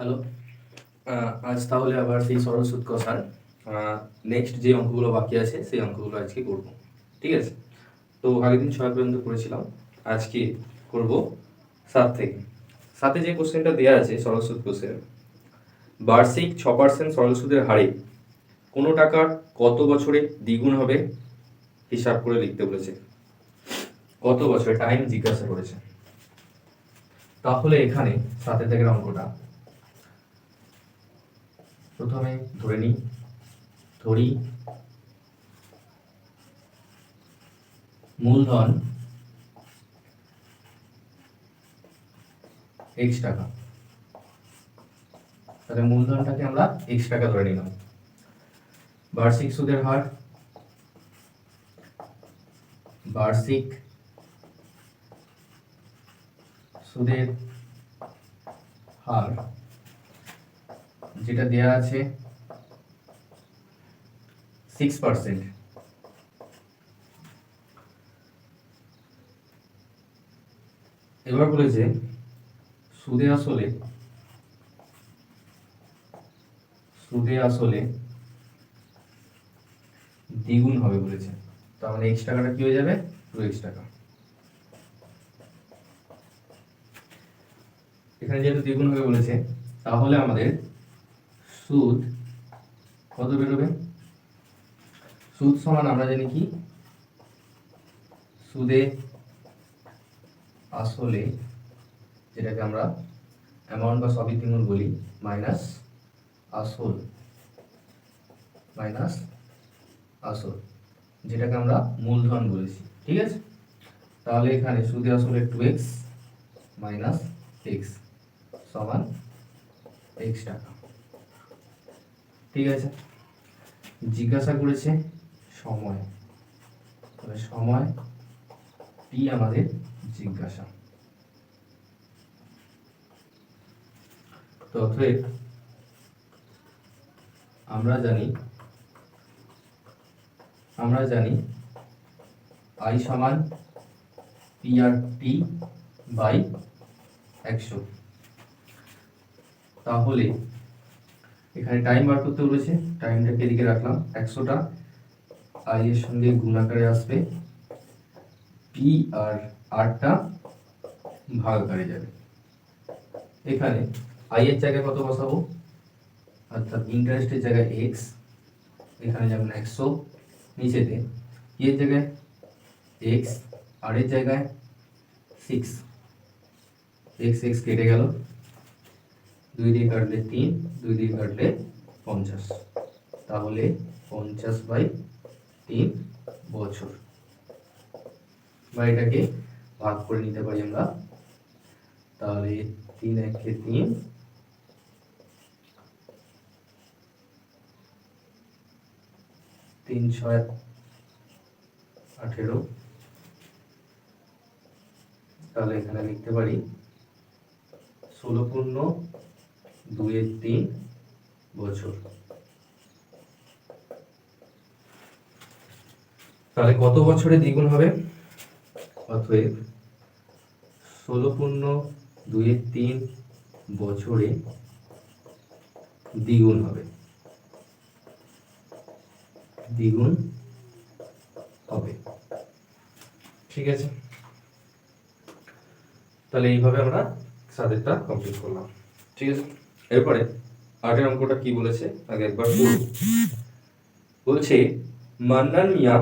Hello. আজ তাহলে আবার সেই সরল সুদ কষার নেক্সট যে অঙ্কগুলো বাকি আছে সেই অঙ্কগুলো আজকে করব। ঠিক আছে, তো আগের দিন 6 পর্যন্ত করেছিলাম, আজকে করব 7 থেকে। 7-এ যে কোশ্চেনটা দেওয়া আছে সরল সুদ কোশ্চেন, বার্ষিক 6% সরল সুদের হারে কোনো টাকার কত বছরে দ্বিগুণ হবে হিসাব করে লিখতে বলেছে। কত বছরে টাইম জিজ্ঞাসা করেছে। তাহলে এখানে 7 থেকে অঙ্কটা প্রথমে ধরি মূলধন x টাকা। তাহলে মূলধনটাকে আমরা x টাকা ধরে নিলাম। বার্ষিক সুদের হার যেটা দেয়া আছে 6%। এবার বলেছে সুদে আসলে দ্বিগুণ হবে বলেছে। তাহলে x টাকাটা কি হয়ে যাবে? 2x টাকা। এখানে যেহেতু দ্বিগুণ হবে বলেছে, তাহলে আমাদের সুদ কত বেরোবে? সুদ সমান আমরা জানি কি, সুদে আসলে, যেটাকে আমরা অ্যামাউন্ট বা সবিতিমূল বলি, মাইনাস আসল, যেটাকে আমরা মূলধন বলেছি। ঠিক আছে, তাহলে এখানে সুদে আসলে 2x মাইনাস x সমান x টাকা। ঠিক আছে, জিজ্ঞাসা করেছে সময়, তাহলে সময় টি আমাদের জিজ্ঞাসা। তো অতএব আমরা জানি I সমান PRT বাই 100। তাহলে এখানে টাইম বার করতে বলেছে, টাইমটাকে এদিকে রাখলাম, 100টা I এর সঙ্গে গুণ আকারে আসবে, P আর Rটা ভাগ আকারে যাবে। এখানে I এর জায়গায় কত বসাবো, অর্থাৎ ইন্টারেস্টের জায়গায় x, এখানে যেমন 100, নিচেতে কি এর জায়গায় x, আর এর জায়গায় 6, x কেটে গেল, 2 দিয়ে কাটলে 3, 2 দিয়ে কাটলে 50, তাহলে 50/3 বছর। বা এটাকে ভাগ করে নিতে পারি আমরা, তাহলে 3 1 3, 3 6 18, তাহলে এখানে লিখতে পারি 16×2=3 বছর। তাহলে কত বছরে দ্বিগুণ হবে? অতএব 16×2=3 বছরে দ্বিগুণ হবে। ঠিক আছে, তাহলে এইভাবে আমরা 7টা কমপ্লিট করলাম। ঠিক আছে, এরপরে 8-এর অঙ্কটা কি বলেছে আগে একবার পড়ব। বলছে মান্নান মিয়া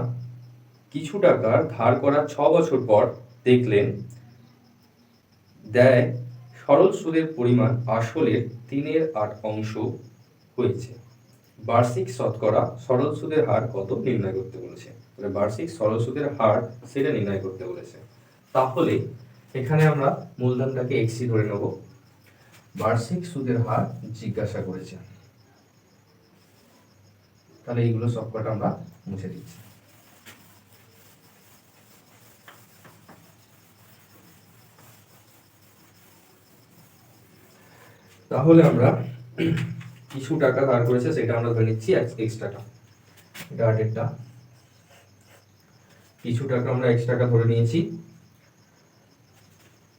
কিছু টাকা ধার করার 6 বছর পর দেখলেন দেয় সরল সুদের পরিমাণ আসলের 3/8 অংশ হয়েছে। বার্ষিক শতকরা সরল সুদের হার কত নির্ণয় করতে বলেছে। তাহলে বার্ষিক সরল সুদের হার সেটা নির্ণয় করতে বলেছে। তাহলে এখানে আমরা মূলধনটাকে x ধরে নেব, বার্ষিক সুদের হার জিজ্ঞাসা করেছে, তাহলে এইগুলো সবকটা আমরা মুছে দিচ্ছি। তাহলে আমরা কিছু টাকা ধার করেছে সেটা আমরা ধরে নিচ্ছি x টাকা, এটা 8-এরটা, কিছু টাকা আমরা x টাকা ধরে নিয়েছি।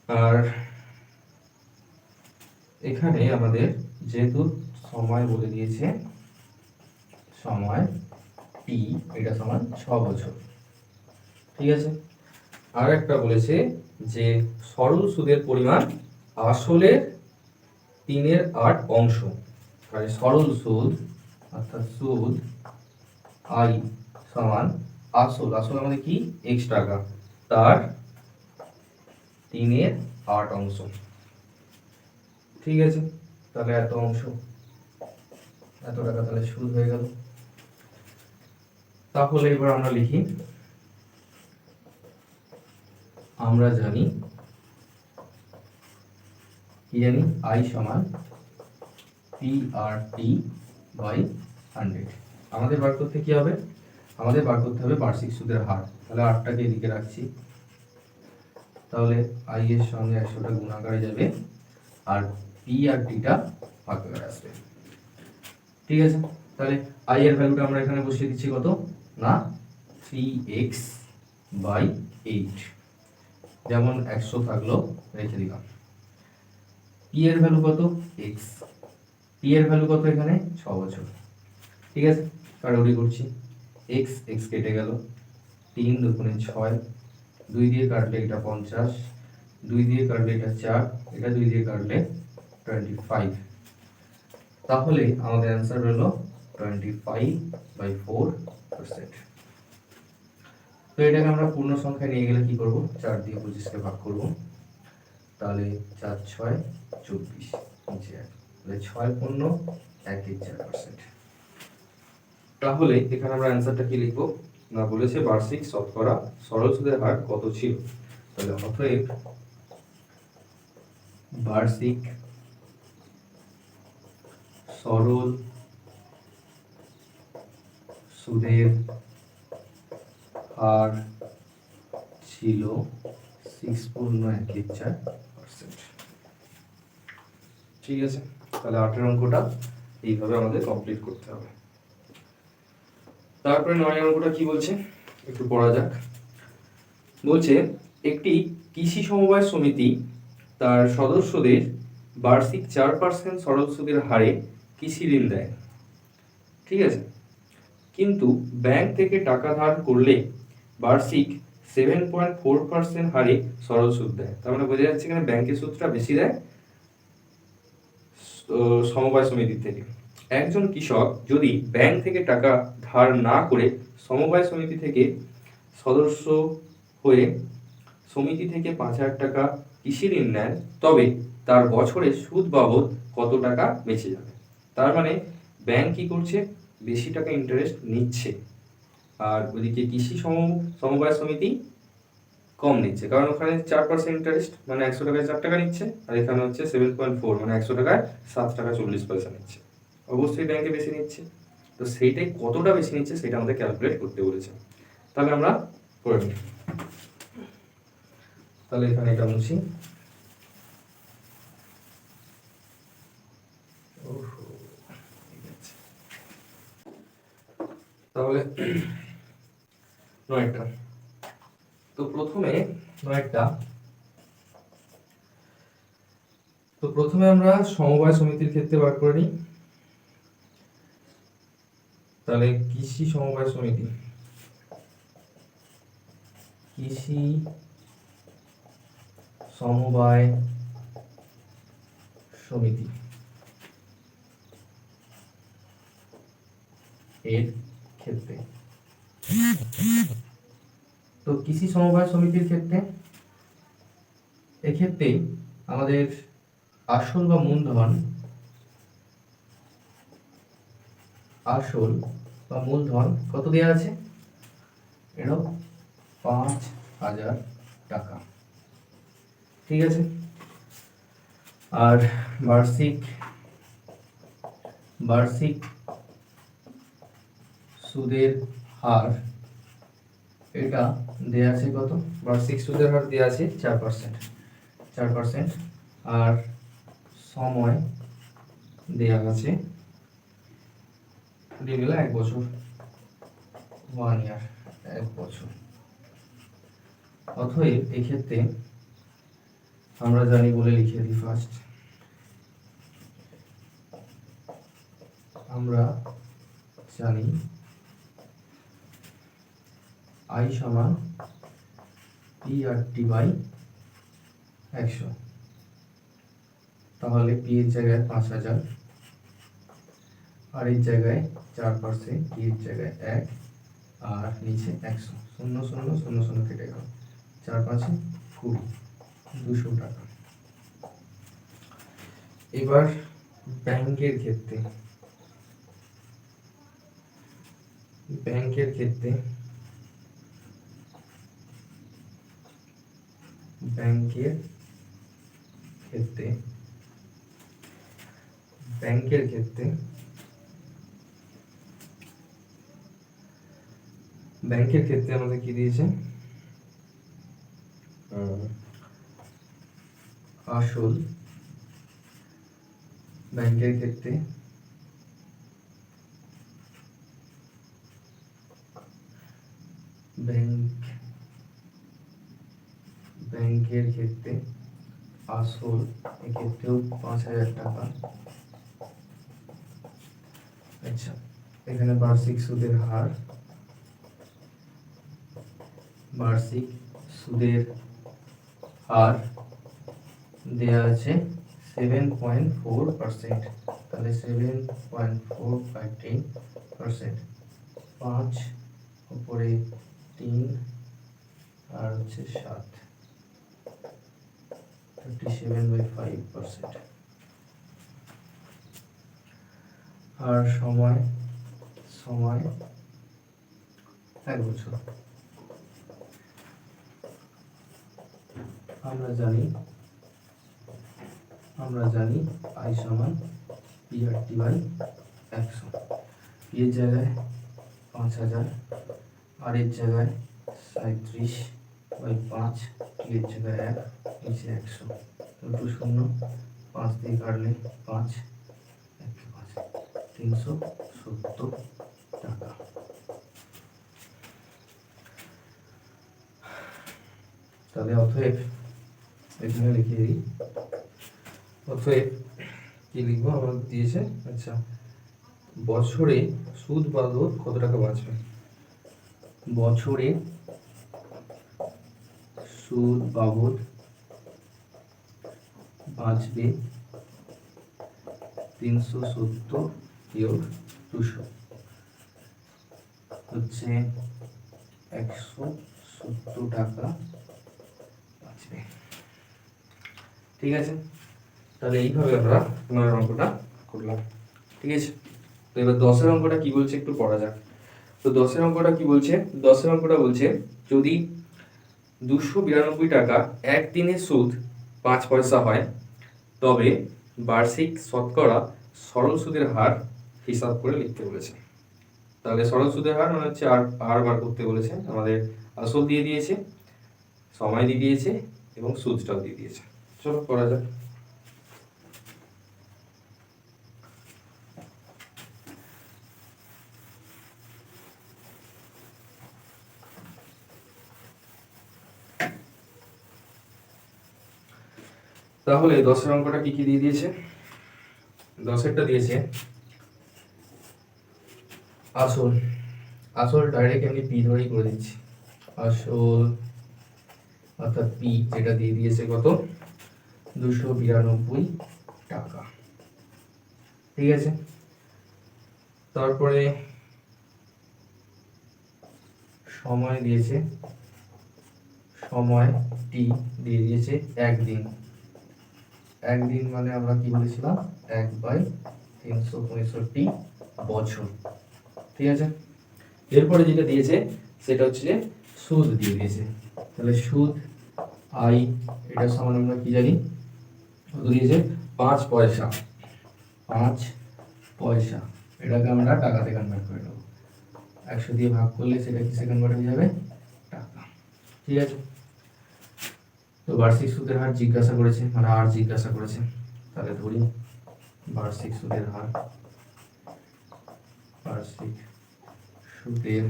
আর এখানে আমাদের যেহেতু সময় বলে দিয়েছে, সময় টি, এটা সমান 6 বছর। ঠিক আছে। আর একটা বলেছে যে সরল সুদের পরিমাণ আসলের 3/8 অংশ। মানে সরল সুদ অর্থাৎ সুদ আই সমান আসল, আসল আমাদের কি x টাকা, তার 3/8 অংশ। ঠিক আছে, তাহলে এত অংশ, এত টাকা তাহলে সুদ হয়ে গেল। তাহলে এবার আমরা লিখি, আমরা জানি কি জানি, আই সমান PRT/100। আমাদের বার করতে কি হবে, আমাদের বার করতে হবে বার্ষিক সুদের হার। তাহলে 8টাকে এদিকে রাখছি, তাহলে আই এর সঙ্গে 100টা গুণ আকারে যাবে আর পি আর টিটা ভাগ করে আসবে। ঠিক আছে, তাহলে আই এর ভ্যালুটা আমরা এখানে বসিয়ে দিচ্ছি কত না 3x/8, যেমন 100 থাকলো রেখে দিলাম। পি এর ভ্যালু কত x, পি এর ভ্যালু কত এখানে 6 বছর। ঠিক আছে, কাটাকুটি করছি, x x কেটে গেল, 3 দুগুণে 6, 2 দিয়ে কাটলে এটা 50, 2 দিয়ে কাটলে এটা 4, এটা 2 দিয়ে কাটলে 25। তাহলে আমাদের অ্যান্সার হলো 25/4%। তো এটাকে আমরা পূর্ণ সংখ্যায় নিয়ে গেলে কি করব, 4 দিয়ে 25কে ভাগ করব, তাহলে 4 6 24, নিচে তাহলে 6 পূর্ণ 1/4%। তাহলে এখানে আমরা অ্যান্সারটা কি লিখবো না, বলেছে বার্ষিক শতকরা সরল সুদের হার কত ছিল। তাহলে অতএব বার্ষিক সরল সুদের হার ছিল 6.114%। ঠিক আছে, তাহলে 8এর অঙ্কটা এইভাবে আমাদের কমপ্লিট করতে হবে। তারপরে 9 অঙ্কটা কি বলছে একটু পড়া যাক। বলছে একটি কৃষি সমবায় সমিতি তার সদস্যদের বার্ষিক 4% সরল সুদের হারে কৃষি ঋণ দেয়। ঠিক আছে, কিন্তু ব্যাংক থেকে টাকা ধার করলে বার্ষিক 7.4% হারে সরল সুদ দেয়। তার মানে বোঝা যাচ্ছে এখানে ব্যাংকের সুদটা বেশি দেয় সমবায় সমিতির থেকে। একজন কৃষক যদি ব্যাংক থেকে টাকা ধার না করে সমবায় সমিতি থেকে সদস্য হয়ে সমিতি থেকে 5,000 টাকা কৃষি ঋণ নেন, তবে তার বছরে সুদ বাবদ কত টাকা বেঁচে যাবে। তার মানে ব্যাংক কি করছে, বেশি টাকা ইন্টারেস্ট নিচ্ছে, আর ওইদিকে কৃষি সমবায় সমিতি কম নিচ্ছে, কারণ ওখানে 4% ইন্টারেস্ট মানে 100 টাকায় 4 টাকা নিচ্ছে, আর এখানে হচ্ছে 7.4 মানে 100 টাকায় 7 টাকা 40 পয়সা নিচ্ছে। অবশ্যই ব্যাংকে বেশি নিচ্ছে, তো সেইটাই কতটা বেশি নিচ্ছে সেটা আমাদের ক্যালকুলেট করতে বলেছে। তাহলে আমরা করে নিই, তাহলে এখানে এটা মুছি, তাহলে 9টা। তো প্রথমে 9টা, তো প্রথমে আমরা সমবায় সমিতির ক্ষেত্রে বার করে নিই। তাহলে কৃষি সমবায় সমিতি, কৃষি সমবায় সমিতি এর ক্ষেত্রে, তো কৃষি সমবায় সমিতির ক্ষেত্রে এক্ষেত্রে আমাদের আসল বা মূলধন, আসল বা মূলধন কত দেওয়া আছে, এটা 5,000 টাকা। ঠিক আছে, আর বার্ষিক সুদের হার এটা দেয়া আছে কত, বার্ষিক সুদের হার দেয়া আছে 4%, আর সময় দেয়া আছে দিয়ে গেল 1 বছর, 1 ইয়ার, 1 বছর। অতএব এক্ষেত্রে আমরা জানি বলে লিখে দিই ফার্স্ট, আমরা জানি I সমান PRT বাই 100। তাহলে P এর জায়গায় 5000, আর এর জায়গায় 4%, T এর জায়গায় 1, আর নিচে 100, 0 0 0 0 কেটে গেল, 4 5 20, 200 টাকা। এবার ব্যাংকের ক্ষেত্রে ব্যাংকের ক্ষেত্রে ব্যাংকের ক্ষেত্রে ব্যাংকের ক্ষেত্রে ব্যাংকের ক্ষেত্রে আমাদের কি দিয়েছে? আসল ব্যাংকের ক্ষেত্রে ব্যাংকের ক্ষেত্রে আসল এক্ষেত্রেও 5000 টাকা। আচ্ছা, এখানে বার্ষিক সুদের হার দেয়া আছে 7.4%। তাহলে 7.4 5 উপরে 3 আর হচ্ছে 7, 37/5%। আর সময় 1 বছর। আমরা জানি I সমান PRT বাই 100। P এর জায়গায় 5000, আর এর জায়গায় 37/5, T এর জায়গায় 1, নিচে 100, 2 0, 5 দিয়ে কাটলে 5, 1 5, 370 টাকা। তাহলে অতএব এখানে লিখে দিই, অতএব কি লিখবো? আমার দিয়েছে, আচ্ছা, বছরে সুদ বাবদ কত টাকা বাঁচবে? বছরে সুদ বাবদ বাঁচবে 370 বিয়োগ 200 হচ্ছে 170 টাকা বাঁচবে। ঠিক আছে, তাহলে এইভাবে আমরা 9 অঙ্কটা করলাম। ঠিক আছে, তো এবার 10 অঙ্কটা কি বলছে একটু পড়া যাক। তো 10 অঙ্কটা কি বলছে? 10 অঙ্কটা বলছে যদি 292 টাকা একদিনের সুদ 5 পয়সা হয়, তবে বার্ষিক শতকরা সরল সুদের হার হিসাব করে লিখতে বলেছে। তাহলে সরল সুদের হার মানে হচ্ছে আর বার করতে বলেছে। আমাদের আসল দিয়ে দিয়েছে, সময় দিয়ে দিয়েছে এবং সুদটাও দিয়ে দিয়েছে। চলো করা যাক। তাহলে 10 অঙ্কটা কি কি দিয়ে দিয়েছে? 10-এরটা দিয়েছে আসল ডাইরেক্ট আমি পি ধরেই করে দিচ্ছি। আসল অর্থাৎ পি যেটা দিয়ে দিয়েছে কত? 292 টাকা। ঠিক আছে, তারপরে সময় দিয়েছে, সময় টি দিয়ে দিয়েছে একদিন মানে আমরা কি বলেছিলাম? 1/365 বছর। ঠিক আছে, এরপরে যেটা দিয়েছে সেটা হচ্ছে সুদ দিয়ে দিয়েছে। তাহলে সুদ আই, এটা সমান আমরা কি জানি? কত দিয়েছে? 5 পয়সা। 5 পয়সা এটাকে আমরা টাকাতে কনভার্ট করে নেব। 100 দিয়ে ভাগ করলে সেটা কিসে কনভার্ট হয়ে যাবে? টাকা। ঠিক আছে, তো বার্ষিক সুদের হার জিজ্ঞাসা করেছে, মানে আর জিজ্ঞাসা করেছে। তাহলে ধরি বার্ষিক সুদের হার, বার্ষিক সুদের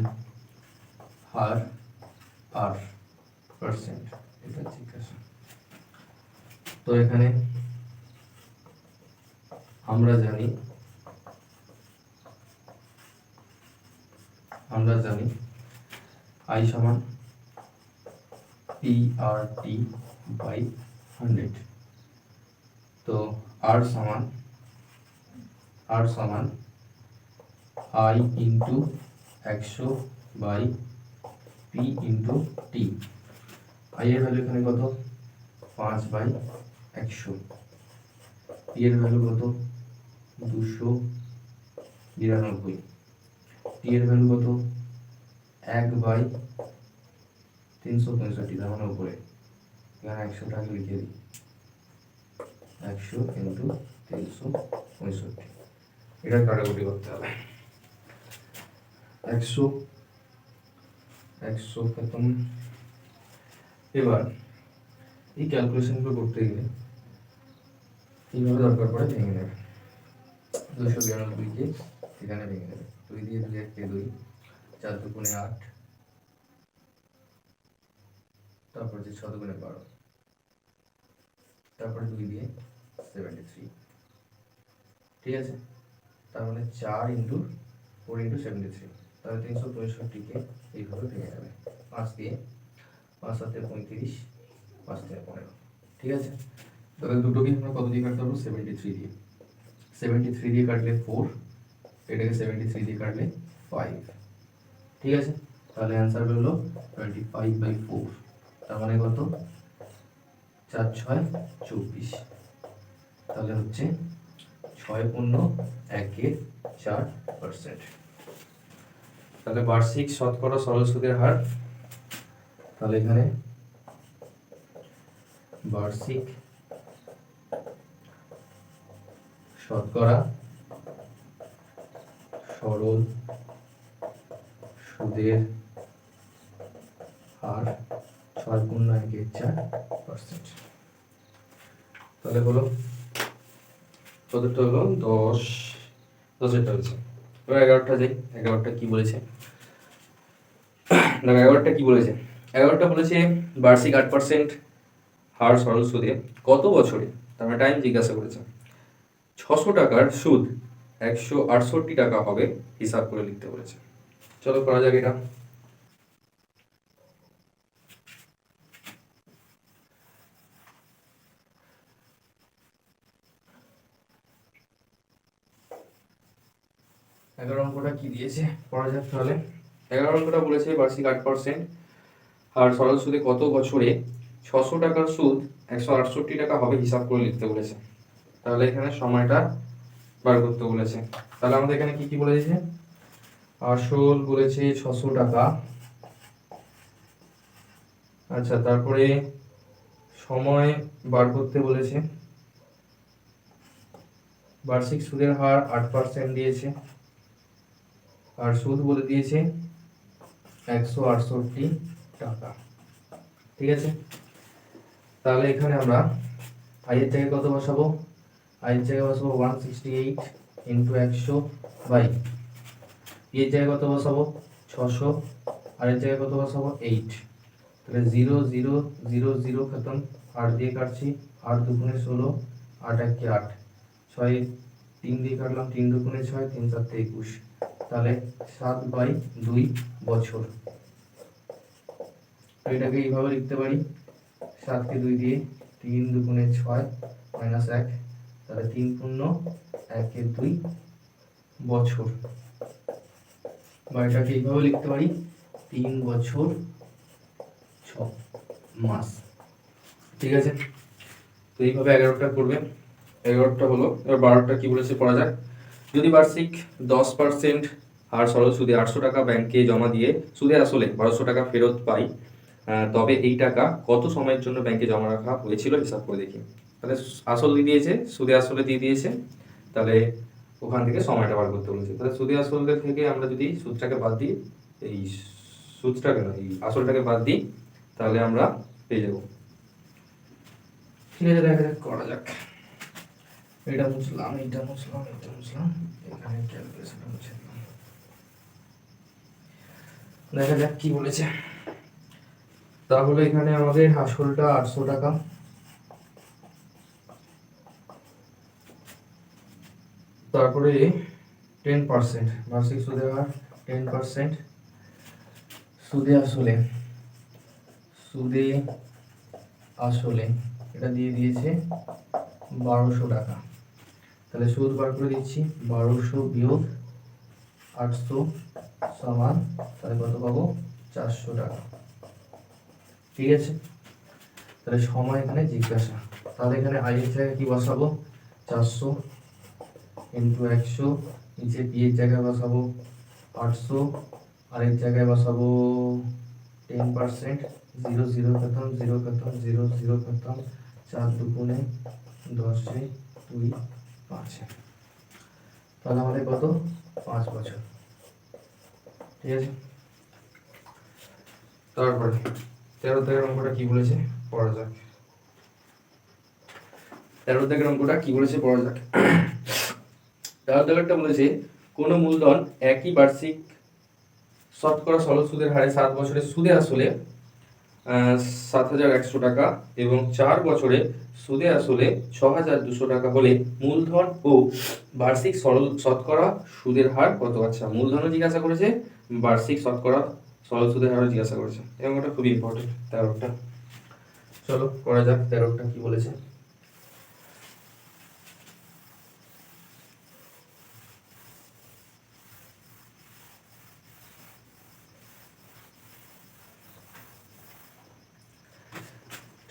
হার আর পার্সেন্ট, এটা জিজ্ঞাসা। তো এখানে আমরা জানি আমরা জানি আই সমান PRT বাই 100। তো আর সমান I into 100 by P into T. I এর ভ্যালু এখানে কত 5/100, পি এর ভ্যালু কত 292, টি এর ভ্যালু কত 1/365, তার মানে উপরে এখানে 100টাকে লিখে দিই, 100 ইন্টু 365, এটা কাটাকুটি করতে হবে। 100 খতম। এবার এই ক্যালকুলেশনগুলো করতে গেলে এইভাবে দরকার পড়ে ভেঙে নেবে। 292কে এখানে ভেঙে নেবে, 2 দিয়ে 2 1 2, 4 দুগুণে 8, তারপর যে 6 দুগুণে 12, তারপরে 2 দিয়ে 73, ঠিক আছে। তার মানে 4 ইন্টু 4 ইন্টু 73, তাহলে 365কে এইভাবে ভেঙে নেবে। 5 দিয়ে 5 7 35, 5 থেকে 15, ঠিক আছে। তাহলে দুটোকে আমরা কত দিয়ে কাটতে পারবো 73 দিয়ে। 73 দিয়ে কাটলে 4, এটাকে 73 দিয়ে কাটলে 5, ঠিক আছে। তাহলে অ্যান্সার হলো 25/4, তার মানে কত 4 6 24, তাহলে হচ্ছে 6.14%। তাহলে বার্ষিক শতকরা সরল সুদের হার, তাহলে এখানে বার্ষিক শতকরা সরল সুদের হার 6.14%। তাহলে হলো কতটা হলো 10-10টা হয়েছে। এবার 11টা যাই। 11টা কি বলেছে? 11টা কি বলেছে? 11টা বলেছে বার্ষিক 8% হার সরল সুদে কত বছরে, তার মানে টাইম জিজ্ঞাসা করেছে, 600 টাকার সুদ 168 টাকা হবে হিসাব করে লিখতে বলেছে। চলো করা যাক এটা। এগারো অঙ্কটা কি দিয়েছে পড়া যাক তাহলে। 11 অঙ্কটা বলেছে বার্ষিক 8% আর সরল সুদে কত বছরে 600 টাকার সুদ 168 টাকা হবে হিসাব করে লিখতে বলেছে। তাহলে এখানে সময়টা বার করতে বলেছে। তাহলে আমাদের এখানে কি কি বলেছে? আসল বলেছে 600 টাকা, আচ্ছা, তারপরে সময় বার করতে বলেছে, বার্ষিক সুদের হার 8% দিয়েছে, আর সুদ বলে দিয়েছে 168 টাকা, ঠিক আছে। তাহলে এখানে আমরা আই এর জায়গায় কত বসাবো? আই এর জায়গায় বসাবো 168 ইন্টু 100 বাই পি এর জায়গায় কত বসাবো 600, আর এর জায়গায় কত বসাবো 8। তাহলে 0 0 0 0 খতম, 8 দিয়ে কাটছি, 8 দুগুণে 16, 8 একে 8, 6 3 দিয়ে কাটলাম, 3 দুগুণে 6, 3 7 21, তাহলে 7/2 বছর। এটাকে এইভাবে লিখতে পারি, 7কে 2 দিয়ে, 3 দুগুণে 6 মাইনাস 1, তাহলে 3 পূর্ণ 1 2 বছর। বা এটাকে এইভাবে লিখতে পারি 3 বছর 6 মাস, ঠিক আছে। তো এইভাবে 11টা করবে। 11টা হলো। এবার 12টা কি বলেছে পড়া যাক। যদি বার্ষিক 10% হার সরল সুদে 800 টাকা ব্যাংকে জমা দিয়ে সুদে আসলে 1200 টাকা ফেরত পাই, তবে এই টাকা কত সময়ের জন্য ব্যাংকে জমা রাখা হয়েছিল হিসাব করে দেখি। তাহলে আসল দিয়ে দিয়েছে, সুদে আসলে দিয়ে দিয়েছে, তাহলে ওখান থেকে সময়টা বার করতে বলেছে। তাহলে সুদে আসলের থেকে আমরা যদি সুদটাকে বাদ দিই, এই সুদটাকে না, এই আসলটাকে বাদ দিই, তাহলে আমরা পেয়ে যাব। ঠিক আছে, দেখা যাক, করা যাক। এটা মুছলাম, এটা মুছলাম, এটা মুছলাম, এখানে ক্যালকুলেশনটা মুছে দিলাম। দেখা যাক কি বলেছে। তাহলে এখানে আমাদের আসলটা 800 টাকা, তারপরে 10% বার্ষিক সুদের হার 10%, সুদে আসলে সুদে আসলে এটা দিয়ে দিয়েছে 1200 টাকা। তাহলে সুদ বার করে দিচ্ছি, 1200 বিয়োগ 800 সমান, তাহলে কত পাবো? 400 টাকা। ঠিক আছে, তাহলে সময় এখানে জিজ্ঞাসা। তাহলে এখানে আই এর জায়গায় কি বসাবো? 400 ইন্টু 100, নিচে পি এর জায়গায় বসাবো 800, আর এর জায়গায় বসাবো 10%, 0 0 খতম, 0 খতম, 0 0 খতম, 4 দুগুণে 10 2 5। তাহলে আমাদের কত? 5 বছর। ঠিক আছে, তারপরে 13 দাগের অঙ্কটা কি বলেছে পড়া যাক। 13 দাগের অঙ্কটা কি বলেছে পড়া যাক। 13 দাগেরটা বলেছে কোন মূলধন একই বার্ষিক শতকরা সরল সুদের হারে 7 বছরের সুদে আসলে 7,100 টাকা এবং 4 বছরে সুদে আসলে 6,200 টাকা হলে মূলধন ও বার্ষিক সরল শতকরা সুদের হার কত? আচ্ছা, মূলধনও জিজ্ঞাসা করেছে, বার্ষিক শতকরা সরল সুদের হারও জিজ্ঞাসা করেছে, এবং এটা খুবই ইম্পর্টেন্ট 13টা। চলো করা যাক 13টা কি বলেছে।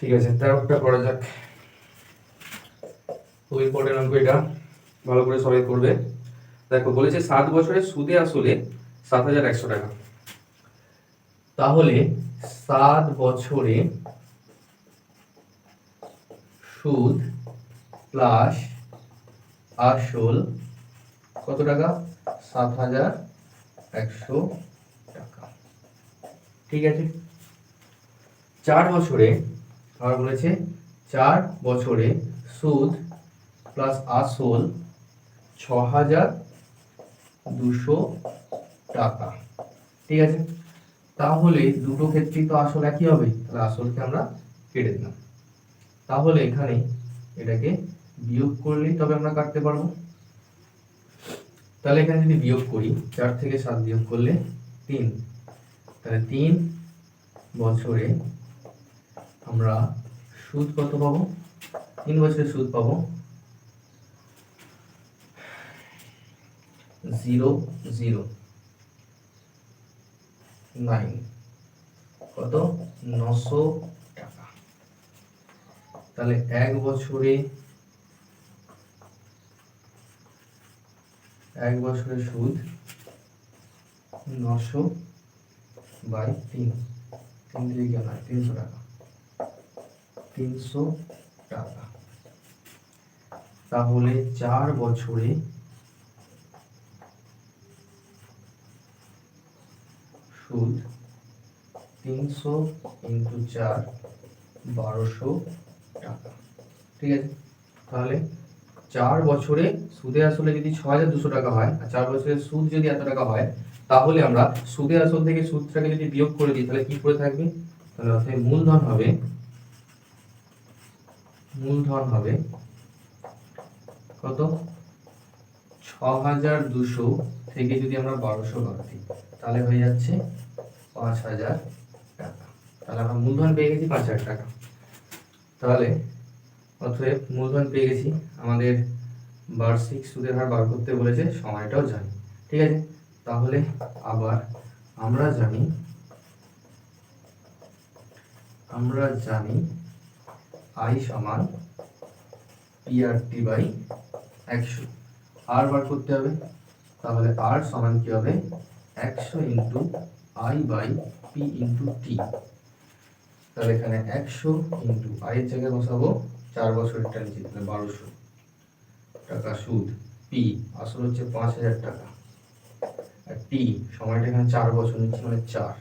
ঠিক আছে, 13টা করা যাক। খুব ইম্পর্টেন্ট অঙ্ক এটা, ভালো করে সবাই করবে। দেখো বলেছে 7 বছরের সুদে আসলে 7,100 টাকা। তাহলে 7 বছরে সুদ প্লাস আসল কত টাকা? 7,100 টাকা। ঠিক আছে, 4 বছরে আর বলেছে 4 বছরে সুদ প্লাস আসল 6,200 টাকা। ঠিক আছে, তাহলে দুটো ক্ষেত্রেই তো আসল একই হবে, তাহলে আসলকে আমরা কেটে দিলাম। তাহলে এখানে এটাকে বিয়োগ করলেই তবে আমরা কাটতে পারবো। তাহলে এখানে যদি বিয়োগ করি, 4 থেকে 7 বিয়োগ করলে 3, তাহলে 3 বছরে আমরা সুদ কত পাবো? 3 বছরে সুদ পাবো 0,009, কত? 900 টাকা। তাহলে 1 বছরে সুদ 900 বাই 3, 3 দিয়ে কি হয়? 300 টাকা, 300 টাকা। তাহলে 4 বছরে সুদ 300 ইন্টু 4, 1200 টাকা। ঠিক আছে, তাহলে 4 বছরে সুদে আসলে যদি 6,200 টাকা হয়, আর 4 বছরের সুদ যদি এত টাকা হয়, তাহলে আমরা সুদে আসল থেকে সুদটাকে যদি বিয়োগ করে দিই, তাহলে কি করে থাকবে? তাহলে অর্থাৎ মূলধন হবে কত? 6,200 থেকে যদি আমরা 1200 বাদ দিই, তাহলে হয়ে যাচ্ছে 5,000 টাকা। তাহলে আমরা মূলধন পেয়ে গেছি 5,000 টাকা। তাহলে অতএব মূলধন পেয়ে গেছি, আমাদের বার্ষিক সুদের হার বার করতে বলেছে, সময়টাও জানি। ঠিক আছে, তাহলে আবার আমরা জানি আই সমান PRT বাই 100। আর বার করতে হবে, তাহলে আর সমান কি হবে? 100 into I by P into T. তাহলে এখানে 100 ইন্টু আই এর জায়গায় বসাবো 4 বছরেরটা নিচে, তাহলে 1200 টাকা সুদ, পি আসল হচ্ছে 5,000 টাকা, আর টি সময়টা এখানে 4 বছর নিচ্ছে, মানে 4,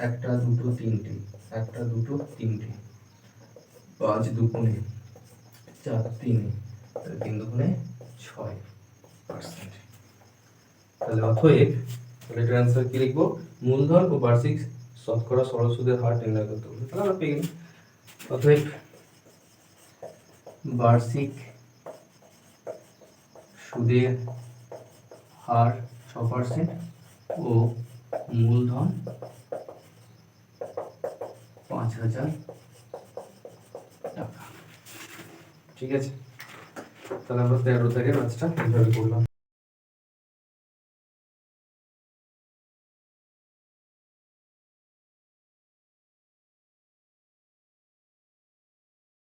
1 2 3টে, 1 2 3টে, 5 দুগুণে 4 3, তাহলে 3 দুগুণে 6%। তাহলে অতএব এটার অ্যান্সার কি লিখবো? মূলধন ও বার্ষিক শতকরা সরল সুদের হার নির্ণয় করতে হবে। তাহলে আমরা পেয়ে গেলাম। অতএব বার্ষিক সুদের হার 6% ও মূলধন 5,000 টাকা। ঠিক আছে, তাহলে আমরা 13 দাগের কাজটা এইভাবে করলাম।